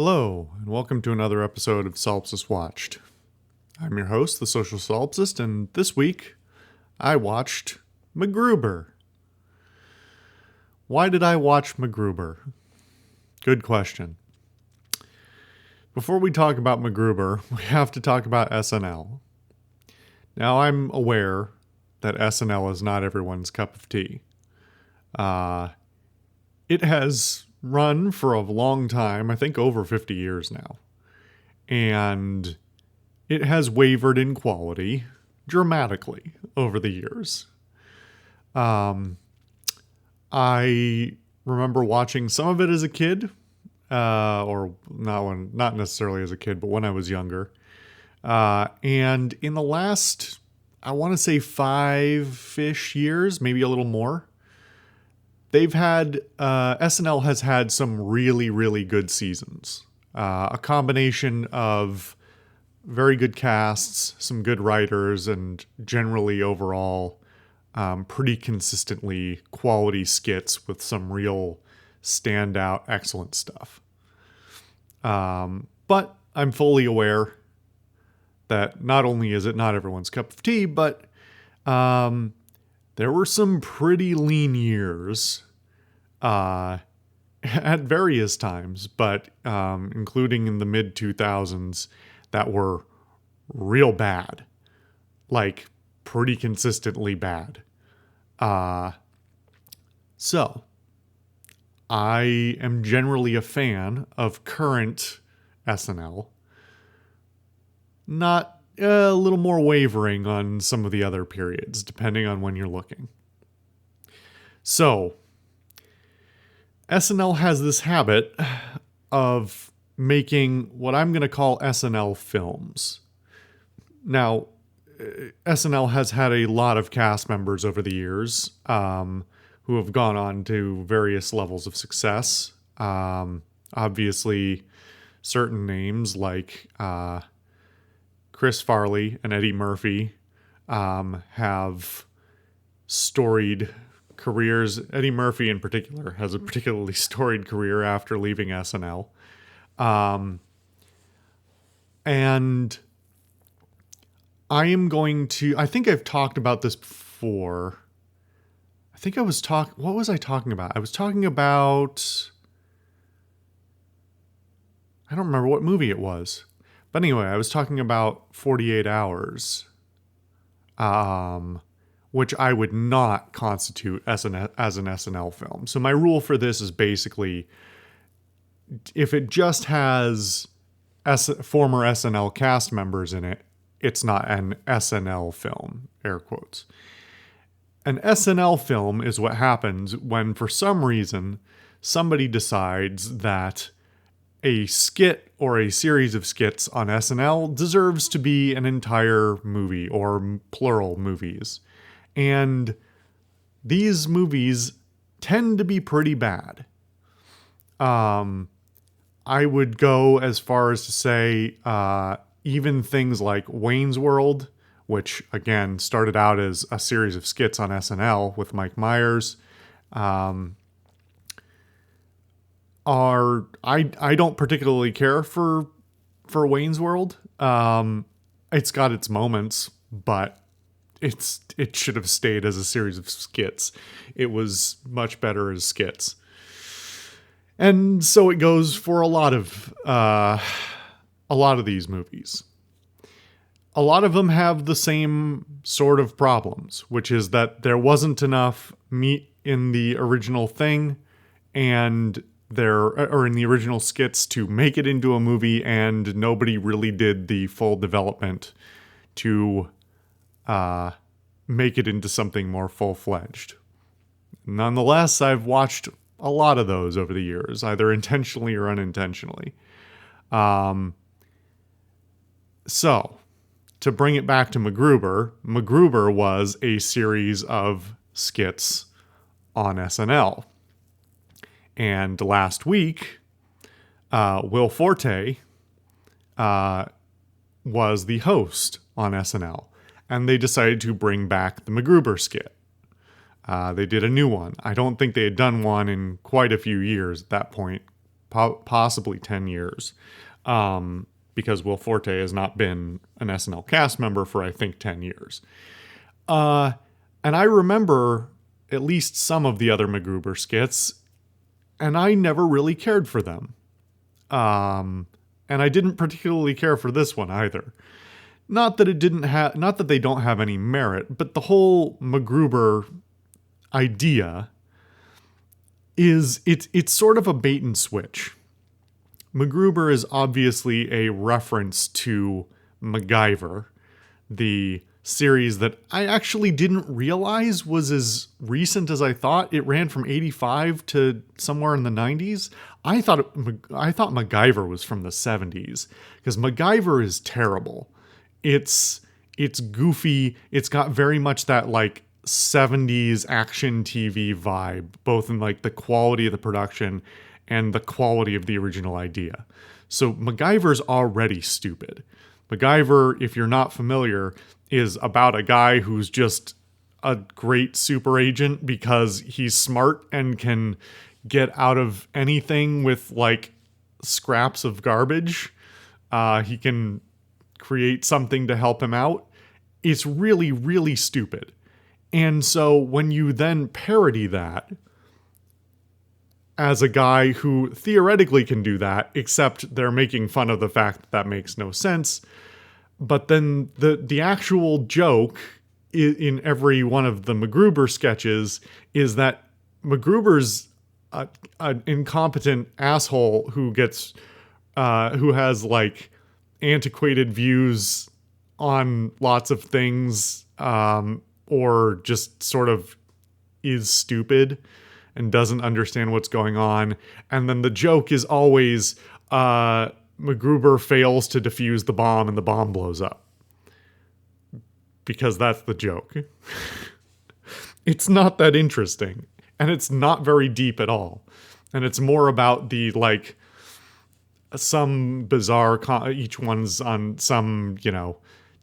Hello, and welcome to another episode of Solipsist Watched. I'm your host, the Social Solipsist, and this week I watched MacGruber. Why did I watch MacGruber? Good question. Before we talk about MacGruber, we have to talk about SNL. Now, I'm aware that SNL is not everyone's cup of tea. It has run for a long time, I think over 50 years now. And it has wavered in quality dramatically over the years. I remember watching some of it as a kid, or not necessarily as a kid, but when I was younger. And in the last, I want to say 5-ish years, maybe a little more, SNL has had some really, really good seasons. A combination of very good casts, some good writers, and generally overall pretty consistently quality skits with some real standout excellent stuff. But I'm fully aware that not only is it not everyone's cup of tea, but there were some pretty lean years at various times, but including in the mid-2000s that were real bad. Like, pretty consistently bad. So, I am generally a fan of current SNL. Not a little more wavering on some of the other periods, depending on when you're looking. So, SNL has this habit of making what I'm going to call SNL films. Now, SNL has had a lot of cast members over the years who have gone on to various levels of success. Obviously, certain names like Chris Farley and Eddie Murphy have storied careers. Eddie Murphy in particular has a particularly storied career after leaving SNL. And I am going to, I think I've talked about this before. What was I talking about? I was talking about, I don't remember what movie it was. But anyway, I was talking about 48 Hours, which I would not constitute as an SNL film. So my rule for this is basically, if it just has former SNL cast members in it, it's not an SNL film, air quotes. An SNL film is what happens when, for some reason, somebody decides that a skit or a series of skits on SNL deserves to be an entire movie or plural movies. And these movies tend to be pretty bad. I would go as far as to say even things like Wayne's World, which again started out as a series of skits on SNL with Mike Myers, I don't particularly care for Wayne's World. It's got its moments, but it should have stayed as a series of skits. It was much better as skits. And so it goes for a lot of these movies. A lot of them have the same sort of problems, which is that there wasn't enough meat in the original thing and in the original skits to make it into a movie, and nobody really did the full development to make it into something more full-fledged. Nonetheless, I've watched a lot of those over the years, either intentionally or unintentionally. So, to bring it back to MacGruber was a series of skits on SNL. And last week, Will Forte was the host on SNL. And they decided to bring back the MacGruber skit. They did a new one. I don't think they had done one in quite a few years at that point, possibly 10 years. Because Will Forte has not been an SNL cast member for, I think, 10 years. And I remember at least some of the other MacGruber skits, and I never really cared for them. And I didn't particularly care for this one either. Not that they don't have any merit, but the whole MacGruber idea is it's sort of a bait and switch. MacGruber is obviously a reference to MacGyver, the series that I actually didn't realize was as recent as I thought. It ran from 85 to somewhere in the 90s. I thought MacGyver was from the 70s, because MacGyver is terrible. It's goofy. It's got very much that like 70s action TV vibe, both in like the quality of the production and the quality of the original idea. So MacGyver's already stupid. MacGyver, if you're not familiar, is about a guy who's just a great super agent because he's smart and can get out of anything with like scraps of garbage. He can create something to help him out. It's really, really stupid. And so when you then parody that as a guy who theoretically can do that, except they're making fun of the fact that makes no sense. But then the actual joke in every one of the MacGruber sketches is that MacGruber's an incompetent asshole who has like antiquated views on lots of things, or just sort of is stupid and doesn't understand what's going on. And then the joke is always MacGruber fails to defuse the bomb and the bomb blows up. Because that's the joke. It's not that interesting. And it's not very deep at all. And it's more about the, like, some bizarre, each one's on some,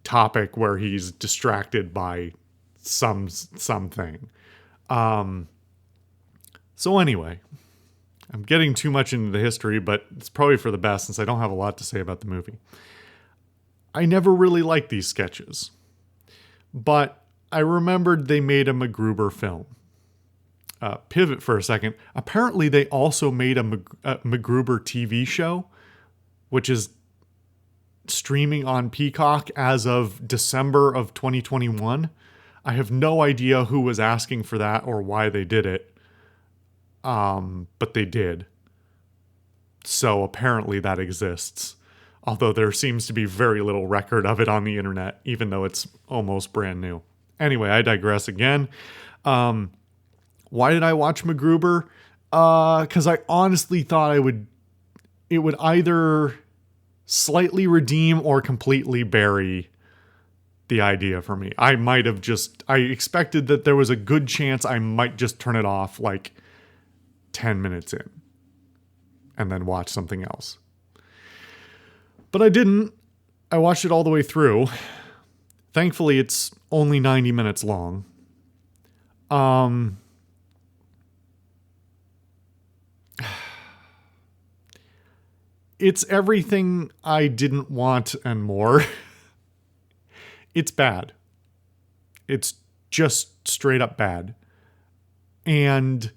topic where he's distracted by something. So anyway, I'm getting too much into the history, but it's probably for the best since I don't have a lot to say about the movie. I never really liked these sketches, but I remembered they made a MacGruber film. Pivot for a second. Apparently they also made a MacGruber TV show, which is streaming on Peacock as of December of 2021. I have no idea who was asking for that or why they did it. But they did. So apparently that exists. Although there seems to be very little record of it on the internet, even though it's almost brand new. Anyway, I digress again. Why did I watch MacGruber? Because I honestly thought it would either slightly redeem or completely bury the idea for me. I expected that there was a good chance I might just turn it off like 10 minutes in and then watch something else. But I didn't. I watched it all the way through. Thankfully, it's only 90 minutes long. It's everything I didn't want and more. It's bad. It's just straight up bad. And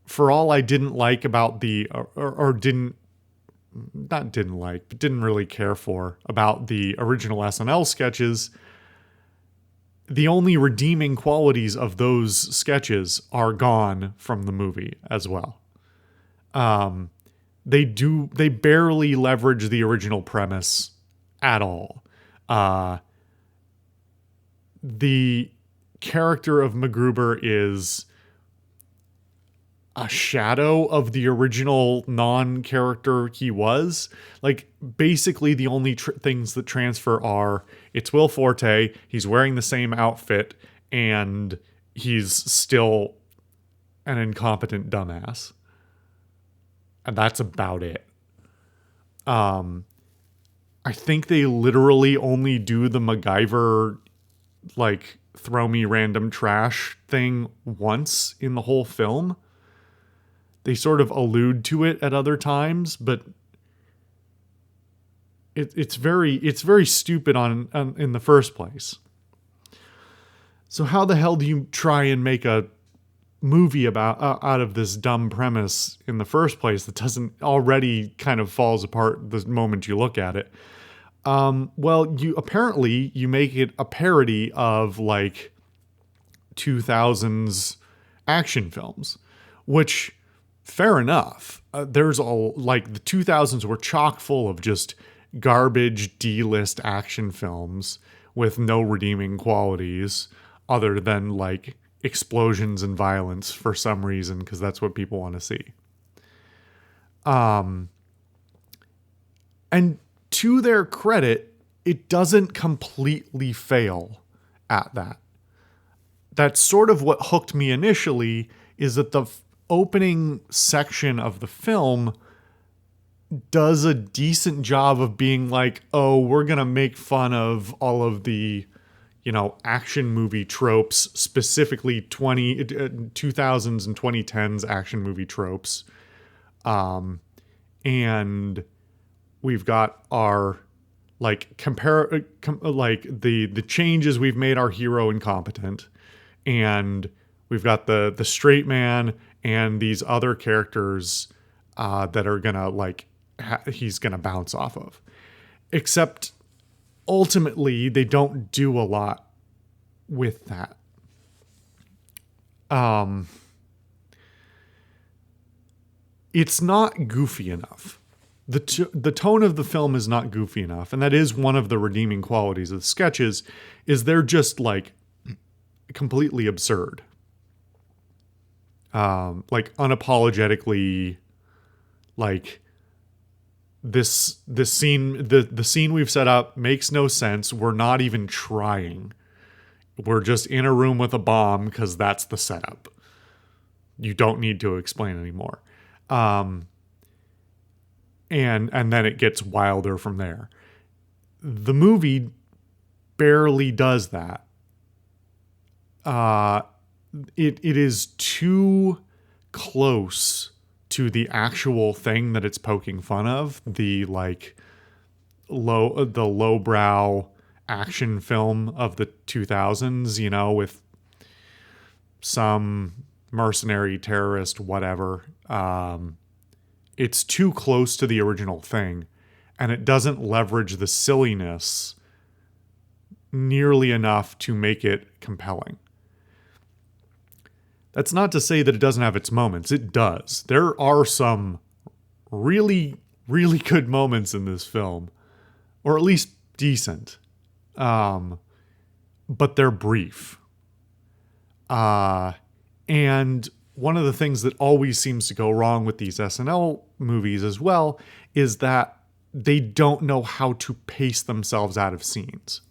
for all I didn't like about didn't really care for about the original SNL sketches, the only redeeming qualities of those sketches are gone from the movie as well. They barely leverage the original premise at all. The character of MacGruber is a shadow of the original non-character he was. Like, basically the only things that transfer are, it's Will Forte, he's wearing the same outfit, and he's still an incompetent dumbass. And that's about it. I think they literally only do the MacGyver, like, throw me random trash thing once in the whole film. They sort of allude to it at other times, but it's very stupid on in the first place. So how the hell do you try and make a movie about out of this dumb premise in the first place that doesn't already kind of falls apart the moment you look at it? Well, you make it a parody of like 2000s action films, which fair enough. There's all like the 2000s were chock full of just garbage D-list action films with no redeeming qualities other than like explosions and violence for some reason, because that's what people want to see. And to their credit, it doesn't completely fail at that. That's sort of what hooked me initially, is that the opening section of the film does a decent job of being like, oh, we're going to make fun of all of the, action movie tropes, specifically 2000s and 2010s action movie tropes. And we've got our the changes we've made our hero incompetent, and we've got the straight man and these other characters that are gonna he's gonna bounce off of. Except ultimately they don't do a lot with that. It's not goofy enough. The tone of the film is not goofy enough, and that is one of the redeeming qualities of the sketches, is they're just like completely absurd. Unapologetically, like this scene, the scene we've set up makes no sense. We're not even trying. We're just in a room with a bomb because that's the setup. You don't need to explain anymore. And then it gets wilder from there. The movie barely does that. It is too close to the actual thing that it's poking fun of, the lowbrow action film of the 2000s, with some mercenary terrorist, whatever. It's too close to the original thing, and it doesn't leverage the silliness nearly enough to make it compelling. That's not to say that it doesn't have its moments. It does. There are some really, really good moments in this film, or at least decent. But they're brief. And one of the things that always seems to go wrong with these SNL movies as well is that they don't know how to pace themselves out of scenes.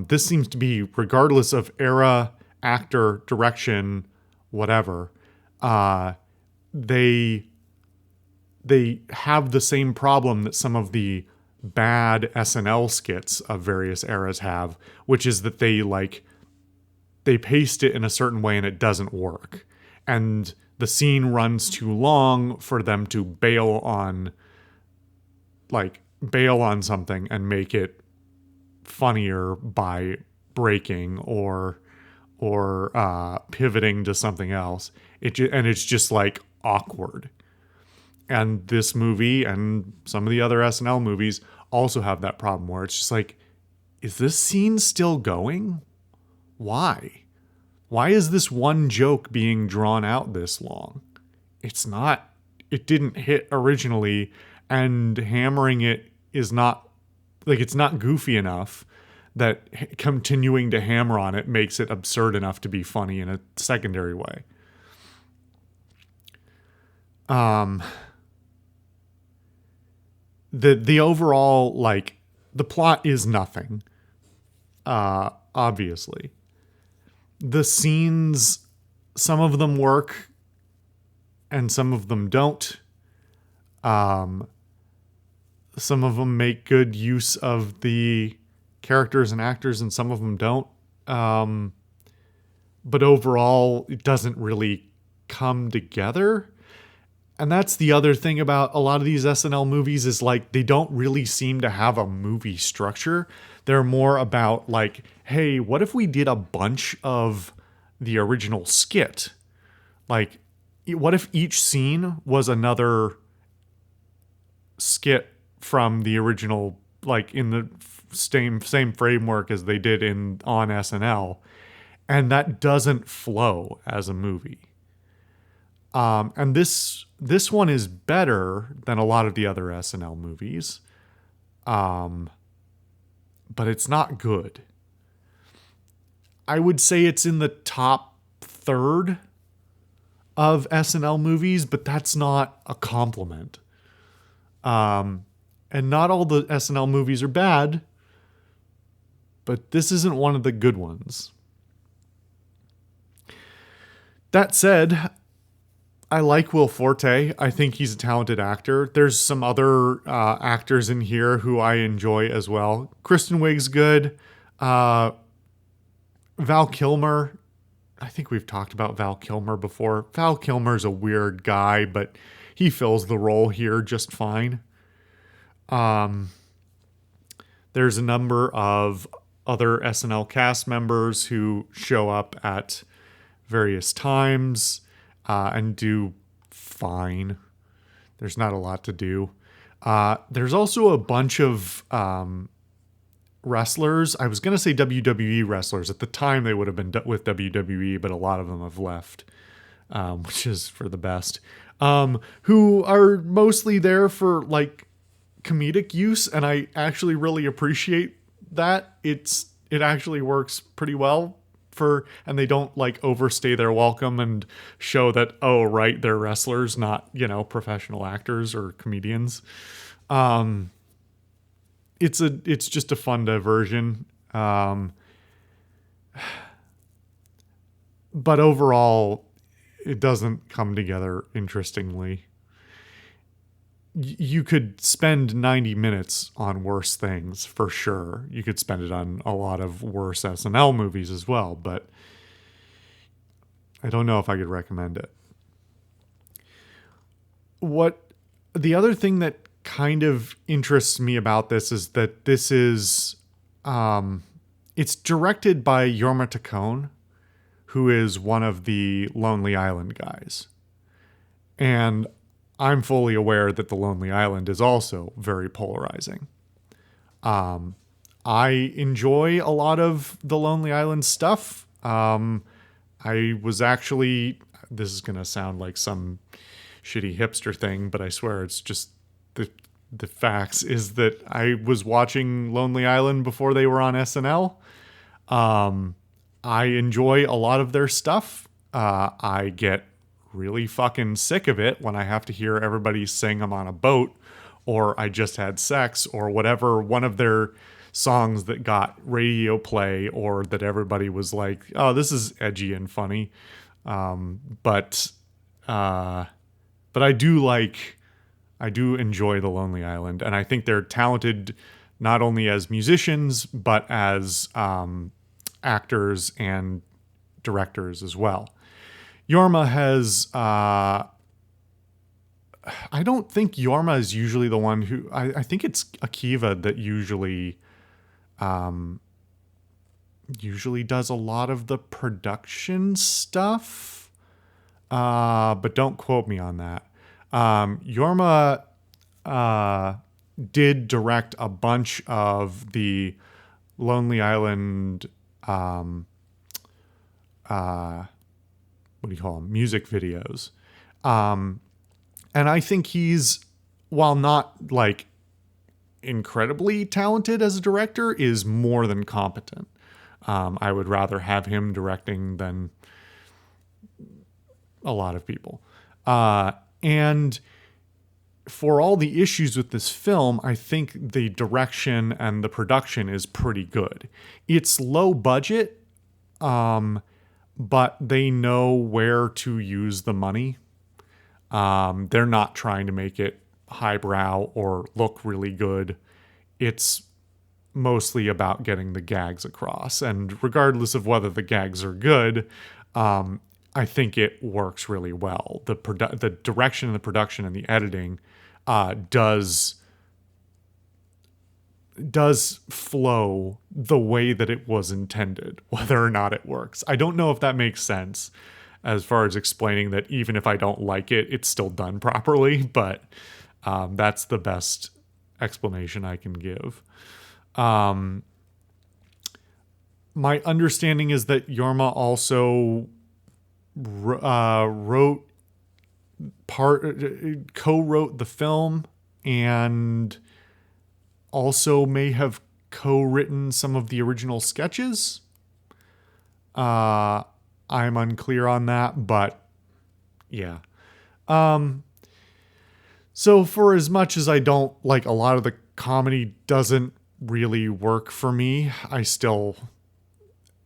This seems to be, regardless of era, actor, direction, whatever, they have the same problem that some of the bad SNL skits of various eras have, which is that they paced it in a certain way and it doesn't work. And the scene runs too long for them to bail on something and make it funnier by breaking or pivoting to something else. It's just awkward. And this movie and some of the other SNL movies also have that problem where it's just is this scene still going? Why? Why is this one joke being drawn out this long? It didn't hit originally, and hammering it is not, it's not goofy enough that continuing to hammer on it makes it absurd enough to be funny in a secondary way. The overall, the plot is nothing, obviously. The scenes, some of them work and some of them don't. Some of them make good use of the characters and actors and some of them don't. But overall, it doesn't really come together. And that's the other thing about a lot of these SNL movies is like they don't really seem to have a movie structure. They're more about like, hey, what if we did a bunch of the original skit? Like, what if each scene was another skit from the original, like in the same framework as they did on SNL, and that doesn't flow as a movie. And this one is better than a lot of the other SNL movies, but it's not good. I would say it's in the top third of SNL movies, but that's not a compliment. And not all the SNL movies are bad, but this isn't one of the good ones. That said, I like Will Forte. I think he's a talented actor. There's some other actors in here who I enjoy as well. Kristen Wiig's good. Val Kilmer. I think we've talked about Val Kilmer before. Val Kilmer's a weird guy, but he fills the role here just fine. There's a number of other SNL cast members who show up at various times and do fine. There's not a lot to do. There's also a bunch of wrestlers. I was going to say WWE wrestlers. At the time, they would have been with WWE, but a lot of them have left, which is for the best, who are mostly there for like comedic use. And I actually really appreciate that. It actually works pretty well. And they don't like overstay their welcome and show that, oh, right, they're wrestlers, not, professional actors or comedians. It's just a fun diversion. But overall, it doesn't come together interestingly. You could spend 90 minutes on worse things for sure. You could spend it on a lot of worse SNL movies as well, but I don't know if I could recommend it. The other thing that kind of interests me about this is that this is, it's directed by Jorma Taccone, who is one of the Lonely Island guys. And I'm fully aware that The Lonely Island is also very polarizing. I enjoy a lot of The Lonely Island stuff. I was actually, this is going to sound like some shitty hipster thing, but I swear it's just the facts, is that I was watching Lonely Island before they were on SNL. I enjoy a lot of their stuff. I get really fucking sick of it when I have to hear everybody sing I'm on a boat or I just had sex or whatever one of their songs that got radio play or that everybody was like, oh, this is edgy and funny. But I do enjoy The Lonely Island, and I think they're talented not only as musicians but as actors and directors as well. Jorma has, I don't think Jorma is usually the one who, I think it's Akiva that usually does a lot of the production stuff, but don't quote me on that. Jorma did direct a bunch of the Lonely Island, what do you call them? Music videos. And I think he's, while not like incredibly talented as a director, is more than competent. I would rather have him directing than a lot of people. And for all the issues with this film, I think the direction and the production is pretty good. It's low budget, but they know where to use the money. They're not trying to make it highbrow or look really good. It's mostly about getting the gags across. And regardless of whether the gags are good, I think it works really well. The direction and the production and the editing does flow the way that it was intended, whether or not it works. I don't know if that makes sense as far as explaining that even if I don't like it, it's still done properly, but that's the best explanation I can give. My understanding is that Jorma also co-wrote the film and also may have co-written some of the original sketches. I'm unclear on that, but yeah. So for as much as I don't like, a lot of the comedy doesn't really work for me, I still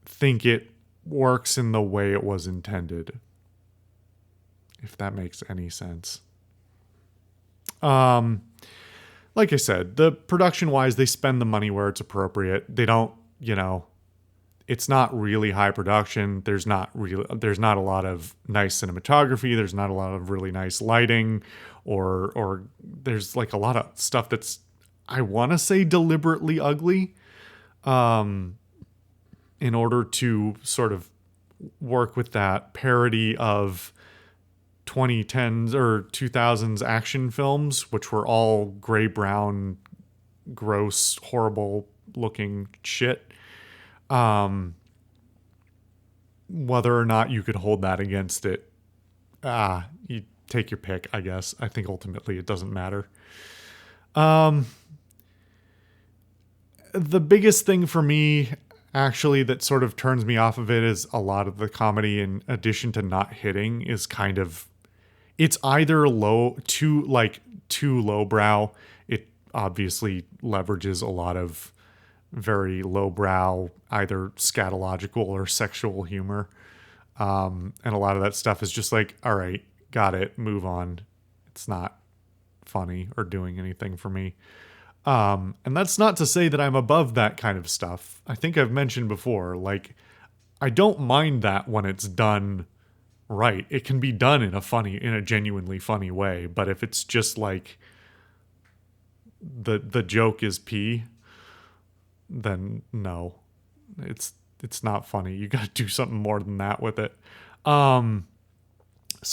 think it works in the way it was intended, if that makes any sense. Like I said, the production wise, they spend the money where it's appropriate. They don't, it's not really high production. There's not a lot of nice cinematography. There's not a lot of really nice lighting, or there's like a lot of stuff that's, I want to say, deliberately ugly, in order to sort of work with that parody of 2010s or 2000s action films, which were all gray brown, gross, horrible looking shit. Whether or not you could hold that against it, you take your pick, I guess. I think ultimately it doesn't matter. The biggest thing for me, actually, that sort of turns me off of it is a lot of the comedy, in addition to not hitting, is kind of, it's either too lowbrow. It obviously leverages a lot of very lowbrow, either scatological or sexual humor. And a lot of that stuff is just like, all right, got it, move on. It's not funny or doing anything for me. And that's not to say that I'm above that kind of stuff. I think I've mentioned before, like, I don't mind that when it's done right. It can be done in a genuinely funny way. But if it's just like the joke is pee, then no, it's not funny. You got to do something more than that with it. So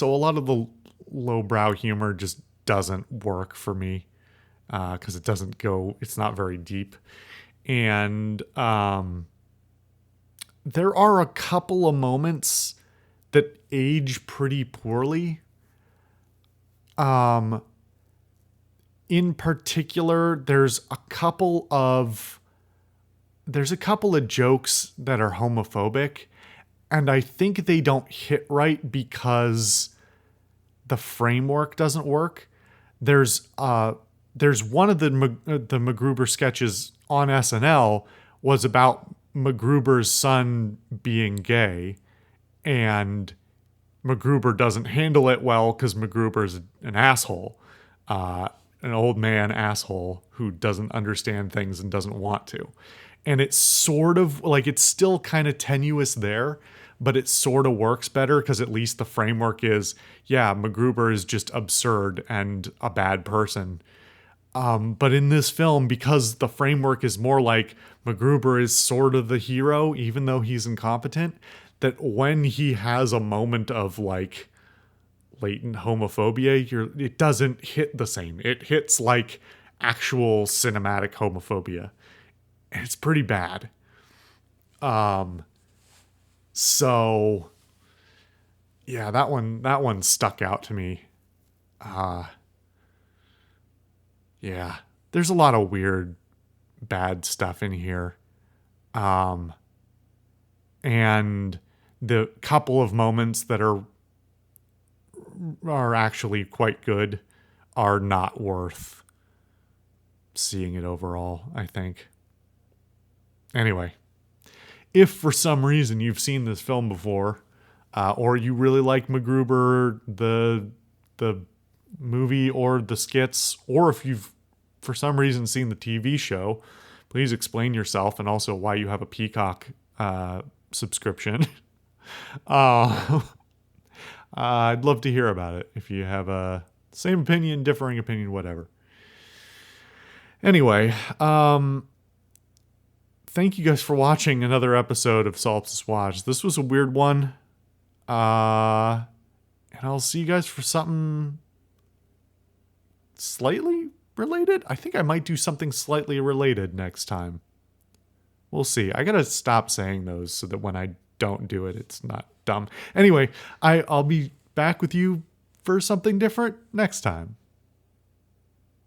a lot of the lowbrow humor just doesn't work for me, because it's not very deep. And there are a couple of moments that age pretty poorly. In particular, there's a couple of jokes that are homophobic, and I think they don't hit right because the framework doesn't work. There's one of the MacGruber sketches on SNL was about MacGruber's son being gay, and MacGruber doesn't handle it well because MacGruber's an asshole, an old man asshole who doesn't understand things and doesn't want to. And it's sort of like, it's still kind of tenuous there, but it sort of works better because at least the framework is, yeah, MacGruber is just absurd and a bad person. But in this film, because the framework is more like MacGruber is sort of the hero, even though he's incompetent, that when he has a moment of like latent homophobia, it doesn't hit the same. It hits like actual cinematic homophobia. And it's pretty bad. So yeah, that one stuck out to me. Yeah, there's a lot of weird, bad stuff in here. And the couple of moments that are actually quite good are not worth seeing it overall, I think. Anyway, if for some reason you've seen this film before, or you really like MacGruber, the movie or the skits, or if you've for some reason seen the TV show, please explain yourself and also why you have a Peacock subscription. I'd love to hear about it if you have a same opinion, differing opinion, whatever. Anyway, thank you guys for watching another episode of Solipsist Watch. This was a weird one. And I'll see you guys for something slightly related. I think I might do something slightly related next time. We'll see. I gotta stop saying those so that when I don't do it, it's not dumb. Anyway, I'll be back with you for something different next time.